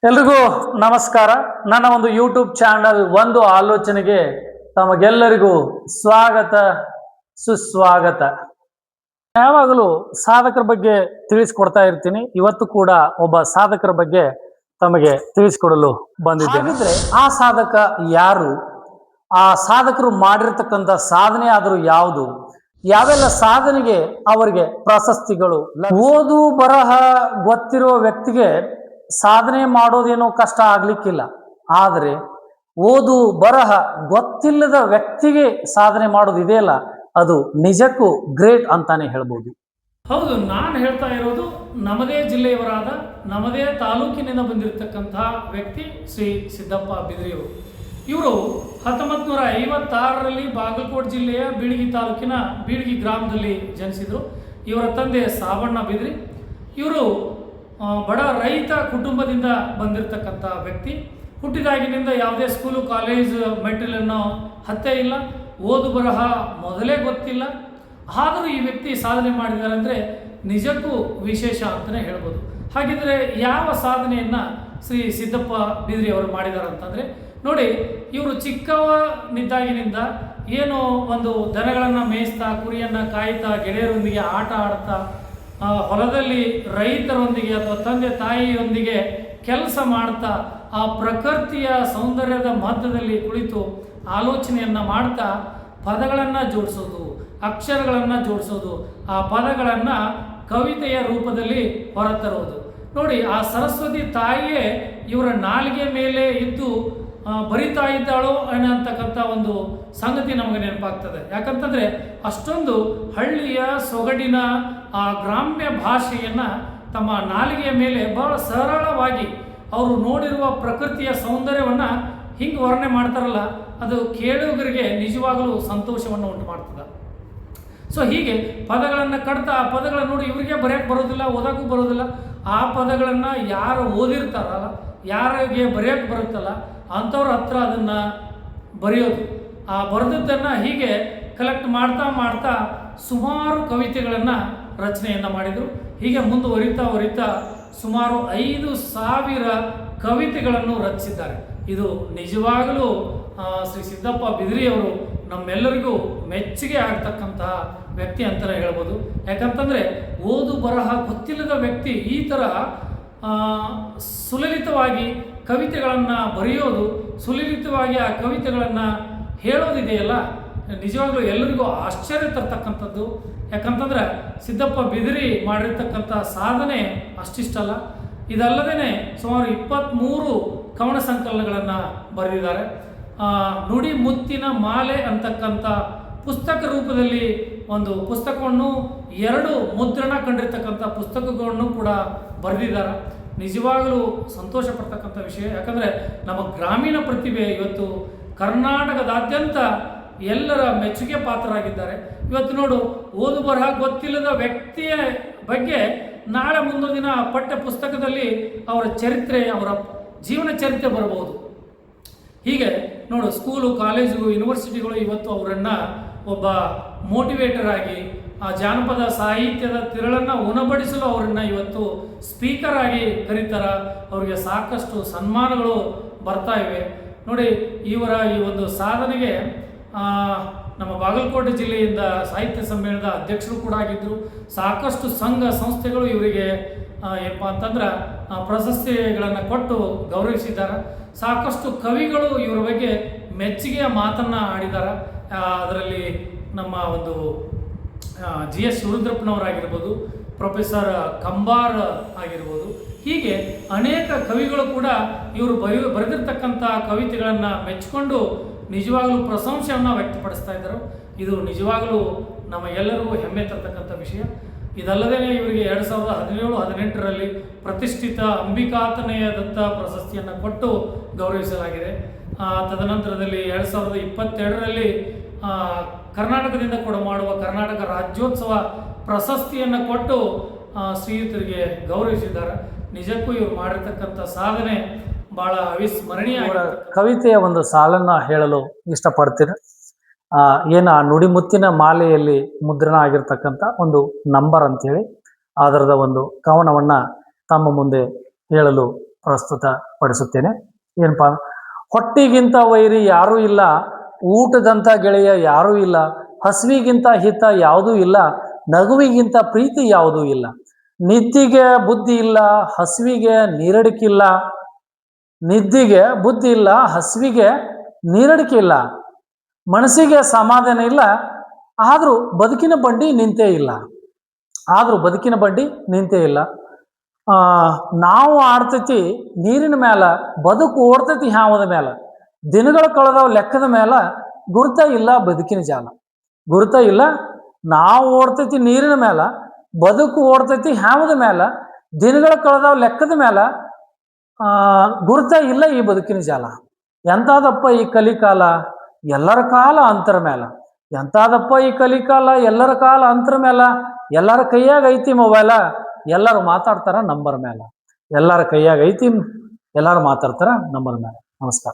ಎಲ್ರಿಗೂ ನಮಸ್ಕಾರ. ನನ್ನ ಒಂದು ಯೂಟ್ಯೂಬ್ ಚಾನಲ್ ಒಂದು ಆಲೋಚನೆಗೆ ತಮಗೆಲ್ಲರಿಗೂ ಸ್ವಾಗತ ಸುಸ್ವಾಗತ. ಯಾವಾಗಲೂ ಸಾಧಕರ ಬಗ್ಗೆ ತಿಳಿಸ್ಕೊಡ್ತಾ ಇರ್ತೀನಿ. ಇವತ್ತು ಕೂಡ ಒಬ್ಬ ಸಾಧಕರ ಬಗ್ಗೆ ತಮಗೆ ತಿಳಿಸ್ಕೊಡಲು ಬಂದಿದ್ದೇನೆ. ಹಾಗಿದ್ರೆ ಆ ಸಾಧಕ ಯಾರು? ಆ ಸಾಧಕರು ಮಾಡಿರ್ತಕ್ಕಂಥ ಸಾಧನೆ ಆದರೂ ಯಾವುದು? ಯಾವೆಲ್ಲ ಸಾಧನೆಗೆ ಅವರಿಗೆ ಪ್ರಶಸ್ತಿಗಳು? ಓದು ಬರಹ ಗೊತ್ತಿರುವ ವ್ಯಕ್ತಿಗೆ ಸಾಧನೆ ಮಾಡೋದೇನೋ ಕಷ್ಟ ಆಗ್ಲಿಕ್ಕಿಲ್ಲ. ಆದರೆ ಓದು ಬರಹ ಗೊತ್ತಿಲ್ಲದ ವ್ಯಕ್ತಿಗೆ ಸಾಧನೆ ಮಾಡೋದು ಇದೆಯಲ್ಲ, ಅದು ನಿಜಕ್ಕೂ ಗ್ರೇಟ್ ಅಂತಾನೆ ಹೇಳ್ಬೋದು. ಹೌದು, ನಾನು ಹೇಳ್ತಾ ಇರೋದು ನಮ್ಮದೇ ಜಿಲ್ಲೆಯವರಾದ ನಮ್ಮದೇ ತಾಲೂಕಿನಿಂದ ಬಂದಿರತಕ್ಕಂತಹ ವ್ಯಕ್ತಿ ಶ್ರೀ ಸಿದ್ದಪ್ಪ ಬಿದ್ರಿಯವರು. ಇವರು 1956ರಲ್ಲಿ ಬಾಗಲಕೋಟೆ ಜಿಲ್ಲೆಯ ಬೀಳಗಿ ತಾಲೂಕಿನ ಬೀಳಗಿ ಗ್ರಾಮದಲ್ಲಿ ಜನಿಸಿದರು. ಇವರ ತಂದೆ ಸಾಬಣ್ಣ ಬಿದ್ರಿ. ಇವರು ಬಡ ರೈತ ಕುಟುಂಬದಿಂದ ಬಂದಿರತಕ್ಕಂಥ ವ್ಯಕ್ತಿ. ಹುಟ್ಟಿದಾಗಿನಿಂದ ಯಾವುದೇ ಸ್ಕೂಲು ಕಾಲೇಜ್ ಮೆಟೀರಿಯಲನ್ನು ಹತ್ತೇ ಇಲ್ಲ. ಓದು ಬರಹ ಮೊದಲೇ ಗೊತ್ತಿಲ್ಲ. ಆದರೂ ಈ ವ್ಯಕ್ತಿ ಸಾಧನೆ ಮಾಡಿದ್ದಾರೆ ಅಂದರೆ ನಿಜಕ್ಕೂ ವಿಶೇಷ ಅಂತಲೇ ಹೇಳ್ಬೋದು. ಹಾಗಿದ್ರೆ ಯಾವ ಸಾಧನೆಯನ್ನು ಶ್ರೀ ಸಿದ್ದಪ್ಪ ಬಿದ್ರಿ ಅವರು ಮಾಡಿದ್ದಾರೆ ಅಂತಂದರೆ ನೋಡಿ, ಇವರು ಚಿಕ್ಕವನಿದ್ದಾಗಿನಿಂದ ಏನು ಒಂದು ದನಗಳನ್ನು ಮೇಯಿಸ್ತಾ, ಕುರಿಯನ್ನು ಕಾಯ್ತಾ, ಗೆಳೆಯರೊಂದಿಗೆ ಆಟ ಆಡ್ತಾ, ಹೊಲದಲ್ಲಿ ರೈತರೊಂದಿಗೆ ಅಥವಾ ತಂದೆ ತಾಯಿಯೊಂದಿಗೆ ಕೆಲಸ ಮಾಡ್ತಾ, ಆ ಪ್ರಕೃತಿಯ ಸೌಂದರ್ಯದ ಮಧ್ಯದಲ್ಲಿ ಕುಳಿತು ಆಲೋಚನೆಯನ್ನು ಮಾಡ್ತಾ ಪದಗಳನ್ನು ಜೋಡಿಸೋದು, ಅಕ್ಷರಗಳನ್ನು ಜೋಡಿಸೋದು, ಆ ಪದಗಳನ್ನು ಕವಿತೆಯ ರೂಪದಲ್ಲಿ ಹೊರತರುವುದು. ನೋಡಿ, ಆ ಸರಸ್ವತಿ ತಾಯಿಯೇ ಇವರ ನಾಲಿಗೆ ಮೇಲೆ ಇದ್ದು ಬರಿತಾ ಇದ್ದಾಳೋ ಅನ್ನತಕ್ಕಂಥ ಒಂದು ಸಂಗತಿ ನಮಗೆ ನೆನಪಾಗ್ತದೆ. ಯಾಕಂತಂದರೆ ಅಷ್ಟೊಂದು ಹಳ್ಳಿಯ ಸೊಗಡಿನ ಆ ಗ್ರಾಮ್ಯ ಭಾಷೆಯನ್ನು ತಮ್ಮ ನಾಲಿಗೆಯ ಮೇಲೆ ಬಹಳ ಸರಳವಾಗಿ ಅವರು ನೋಡಿರುವ ಪ್ರಕೃತಿಯ ಸೌಂದರ್ಯವನ್ನು ಹಿಂಗೆ ವರ್ಣನೆ ಮಾಡ್ತಾರಲ್ಲ, ಅದು ಕೇಳುಗರಿಗೆ ನಿಜವಾಗಲೂ ಸಂತೋಷವನ್ನು ಉಂಟು ಮಾಡ್ತದೆ. ಸೊ ಹೀಗೆ ಪದಗಳನ್ನು ಕಟ್ತಾ ಆ ಪದಗಳನ್ನು ನೋಡಿ ಇವರಿಗೆ ಬರೆಯೋಕ್ಕೆ ಬರೋದಿಲ್ಲ, ಓದೋಕ್ಕೂ ಬರೋದಿಲ್ಲ. ಆ ಪದಗಳನ್ನು ಯಾರು ಓದಿರ್ತಾರಲ್ಲ, ಯಾರಿಗೆ ಬರೆಯೋಕ್ಕೆ ಬರುತ್ತಲ್ಲ ಅಂಥವ್ರ ಹತ್ರ ಅದನ್ನು ಬರೆಯೋದು. ಆ ಬರೆದದ್ದನ್ನು ಹೀಗೆ ಕಲೆಕ್ಟ್ ಮಾಡ್ತಾ ಮಾಡ್ತಾ ಸುಮಾರು ಕವಿತೆಗಳನ್ನು ರಚನೆಯನ್ನು ಮಾಡಿದರು. ಹೀಗೆ ಮುಂದುವರಿತಾ ಸುಮಾರು 5,000 ಕವಿತೆಗಳನ್ನು ರಚಿಸಿದ್ದಾರೆ. ಇದು ನಿಜವಾಗಲೂ ಶ್ರೀ ಸಿದ್ದಪ್ಪ ಬಿದ್ರಿಯವರು ನಮ್ಮೆಲ್ಲರಿಗೂ ಮೆಚ್ಚುಗೆ ಆಗ್ತಕ್ಕಂತಹ ವ್ಯಕ್ತಿ ಅಂತಲೇ ಹೇಳ್ಬೋದು. ಯಾಕಂತಂದರೆ ಓದು ಬರಹ ಗೊತ್ತಿಲ್ಲದ ವ್ಯಕ್ತಿ ಈ ಥರ ಸುಲಲಿತವಾಗಿ ಕವಿತೆಗಳನ್ನು ಬರೆಯೋದು, ಸುಲಲಿತವಾಗಿ ಆ ಕವಿತೆಗಳನ್ನು ಹೇಳೋದಿದೆಯಲ್ಲ, ನಿಜವಾಗ್ಲೂ ಎಲ್ಲರಿಗೂ ಆಶ್ಚರ್ಯ ತರ್ತಕ್ಕಂಥದ್ದು. ಯಾಕಂತಂದರೆ ಸಿದ್ದಪ್ಪ ಬಿದ್ರಿ ಮಾಡಿರ್ತಕ್ಕಂಥ ಸಾಧನೆ ಅಷ್ಟಿಷ್ಟಲ್ಲ. ಇದಲ್ಲದೇ ಸುಮಾರು 23 ಕವನ ಸಂಕಲನಗಳನ್ನು ಬರೆದಿದ್ದಾರೆ. ನುಡಿ ಮುತ್ತಿನ ಮಾಲೆ ಅಂತಕ್ಕಂಥ ಪುಸ್ತಕ ರೂಪದಲ್ಲಿ ಒಂದು ಪುಸ್ತಕವನ್ನು, 2 ಮುದ್ರಣ ಕಂಡಿರ್ತಕ್ಕಂಥ ಪುಸ್ತಕಗಳನ್ನು ಕೂಡ ಬರೆದಿದ್ದಾರೆ. ನಿಜವಾಗಲೂ ಸಂತೋಷ ಪಡ್ತಕ್ಕಂಥ ವಿಷಯ. ಯಾಕಂದರೆ ನಮ್ಮ ಗ್ರಾಮೀಣ ಪ್ರತಿಭೆ ಇವತ್ತು ಕರ್ನಾಟಕದಾದ್ಯಂತ ಎಲ್ಲರ ಮೆಚ್ಚುಗೆ ಪಾತ್ರರಾಗಿದ್ದಾರೆ. ಇವತ್ತು ನೋಡು, ಓದು ಬರಹ ಗೊತ್ತಿಲ್ಲದ ವ್ಯಕ್ತಿಯ ಬಗ್ಗೆ ನಾಳೆ ಮುಂದೊಂದು ದಿನ ಪಠ್ಯ ಪುಸ್ತಕದಲ್ಲಿ ಅವರ ಚರಿತ್ರೆ, ಅವರ ಜೀವನ ಚರಿತ್ರೆ ಬರಬಹುದು. ಹೀಗೆ ನೋಡು, ಸ್ಕೂಲು ಕಾಲೇಜು ಯೂನಿವರ್ಸಿಟಿಗಳು ಇವತ್ತು ಅವರನ್ನು ಒಬ್ಬ ಮೋಟಿವೇಟರ್ ಆಗಿ ಆ ಜಾನಪದ ಸಾಹಿತ್ಯದ ತಿರಳನ್ನು ಉಣಬಡಿಸಲು ಅವರನ್ನು ಇವತ್ತು ಸ್ಪೀಕರ್ ಆಗಿ ಕರೀತಾರೆ. ಅವರಿಗೆ ಸಾಕಷ್ಟು ಸನ್ಮಾನಗಳು ಬರ್ತಾ ಇವೆ. ನೋಡಿ, ಇವರ ಈ ಒಂದು ಸಾಧನೆಗೆ ನಮ್ಮ ಬಾಗಲಕೋಟೆ ಜಿಲ್ಲೆಯಿಂದ ಸಾಹಿತ್ಯ ಸಮ್ಮೇಳನದ ಅಧ್ಯಕ್ಷರು ಕೂಡ ಆಗಿದ್ದರು. ಸಾಕಷ್ಟು ಸಂಘ ಸಂಸ್ಥೆಗಳು ಇವರಿಗೆ ಏನಪ್ಪ ಅಂತಂದ್ರೆ ಪ್ರಶಸ್ತಿಗಳನ್ನು ಕೊಟ್ಟು ಗೌರವಿಸಿದ್ದಾರೆ. ಸಾಕಷ್ಟು ಕವಿಗಳು ಇವರ ಬಗ್ಗೆ ಮೆಚ್ಚುಗೆಯ ಮಾತನ್ನು ಆಡಿದ್ದಾರೆ. ಅದರಲ್ಲಿ ನಮ್ಮ ಒಂದು GS ಶಿವರುದ್ರಪ್ಪನವರಾಗಿರ್ಬೋದು, ಪ್ರೊಫೆಸರ್ ಕಂಬಾರ್ ಆಗಿರ್ಬೋದು, ಹೀಗೆ ಅನೇಕ ಕವಿಗಳು ಕೂಡ ಇವರು ಬರೆದಿರ್ತಕ್ಕಂಥ ಕವಿತೆಗಳನ್ನು ಮೆಚ್ಚಿಕೊಂಡು ನಿಜವಾಗಲೂ ಪ್ರಶಂಸೆಯನ್ನು ವ್ಯಕ್ತಪಡಿಸ್ತಾ ಇದ್ದರು. ಇದು ನಿಜವಾಗಲೂ ನಮ್ಮ ಎಲ್ಲರಿಗೂ ಹೆಮ್ಮೆ ತರ್ತಕ್ಕಂಥ ವಿಷಯ. ಇದಲ್ಲದೇ ಇವರಿಗೆ 2017-18ರಲ್ಲಿ ಪ್ರತಿಷ್ಠಿತ ಅಂಬಿಕಾತನಯ ದತ್ತ ಪ್ರಶಸ್ತಿಯನ್ನು ಕೊಟ್ಟು ಗೌರವಿಸಲಾಗಿದೆ. ತದನಂತರದಲ್ಲಿ 2022ರಲ್ಲಿ ಕರ್ನಾಟಕದಿಂದ ಕೊಡಮಾಡುವ ಕರ್ನಾಟಕ ರಾಜ್ಯೋತ್ಸವ ಪ್ರಶಸ್ತಿಯನ್ನು ಕೊಟ್ಟು ಶ್ರೀಯುತರಿಗೆ ಗೌರವಿಸಿದ್ದಾರೆ. ನಿಜಕ್ಕೂ ಇವರು ಮಾಡಿರ್ತಕ್ಕಂಥ ಸಾಧನೆ ಬಹಳ ಅವಿಸ್ಮರಣೀಯ. ಕವಿತೆಯ ಒಂದು ಸಾಲನ್ನು ಹೇಳಲು ಇಷ್ಟಪಡ್ತೀನಿ. ಏನು ನುಡಿಮುತ್ತಿನ ಮಾಲೆಯಲ್ಲಿ ಮುದ್ರಣ ಆಗಿರ್ತಕ್ಕಂಥ ಒಂದು ನಂಬರ್ ಅಂತೇಳಿ ಅದರದ ಒಂದು ಕವನವನ್ನು ತಮ್ಮ ಮುಂದೆ ಹೇಳಲು ಪ್ರಸ್ತುತ ಪಡಿಸುತ್ತೇನೆ. ಏನಪ್ಪಾ, ಹೊಟ್ಟಿಗಿಂತ ವೈರಿ ಯಾರೂ ಇಲ್ಲ, ಊಟದಂತ ಗೆಳೆಯ ಯಾರೂ ಇಲ್ಲ, ಹಸಿವಿಗಿಂತ ಹಿತ ಯಾವುದೂ ಇಲ್ಲ, ನಗುವಿಗಿಂತ ಪ್ರೀತಿ ಯಾವುದೂ ಇಲ್ಲ, ನಿದ್ದಿಗೆ ಬುದ್ಧಿ ಇಲ್ಲ, ಹಸಿವಿಗೆ ನೀರಡಿಕಿಲ್ಲ, ನಿದ್ದಿಗೆ ಬುದ್ಧಿ ಇಲ್ಲ, ಹಸಿವಿಗೆ ನೀರಡಿಕೆ ಇಲ್ಲ, ಮನಸ್ಸಿಗೆ ಸಮಾಧಾನ ಇಲ್ಲ, ಆದ್ರೂ ಬದುಕಿನ ಬಂಡಿ ನಿಂತೇ ಇಲ್ಲ, ಆದ್ರೂ ಬದುಕಿನ ಬಂಡಿ ನಿಂತೇ ಇಲ್ಲ. ನಾವು ಆಡ್ತೈತಿ ನೀರಿನ ಮೇಲ, ಬದುಕು ಓಡ್ತೈತಿ ಹಾವದ ಮೇಲ, ದಿನಗಳು ಕಳೆದವ ಲೆಕ್ಕದ ಮೇಲ, ಗುರುತ ಇಲ್ಲ ಬದುಕಿನ ಜಾಲ, ಗುರುತ ಇಲ್ಲ. ನಾವು ಓಡ್ತೈತಿ ನೀರಿನ ಮೇಲ, ಬದುಕು ಓಡ್ತೈತಿ ಹಾವದ ಮೇಲ, ದಿನಗಳು ಕಳೆದವ ಲೆಕ್ಕದ ಮೇಲ, ಗುರುತ ಇಲ್ಲ ಈ ಬದುಕಿನ ಜಾಲ. ಎಂತಾದಪ್ಪ ಈ ಕಲಿಕಾಲ, ಎಲ್ಲರ ಕಾಲ ಅಂತರ ಮೇಲ, ಎಂತಾದಪ್ಪ ಈ ಕಲಿಕಾಲ, ಎಲ್ಲರ ಕಾಲ ಅಂತರ ಮೇಲ, ಎಲ್ಲರ ಕೈಯಾಗ ಐತಿ ಮೊಬೈಲ, ಎಲ್ಲರೂ ಮಾತಾಡ್ತಾರ ನಂಬರ್ ಮೇಲೆ, ಎಲ್ಲರ ಕೈಯಾಗ ಐತಿ, ಎಲ್ಲರೂ ಮಾತಾಡ್ತಾರ ನಂಬರ್ ಮೇಲೆ. ನಮಸ್ಕಾರ.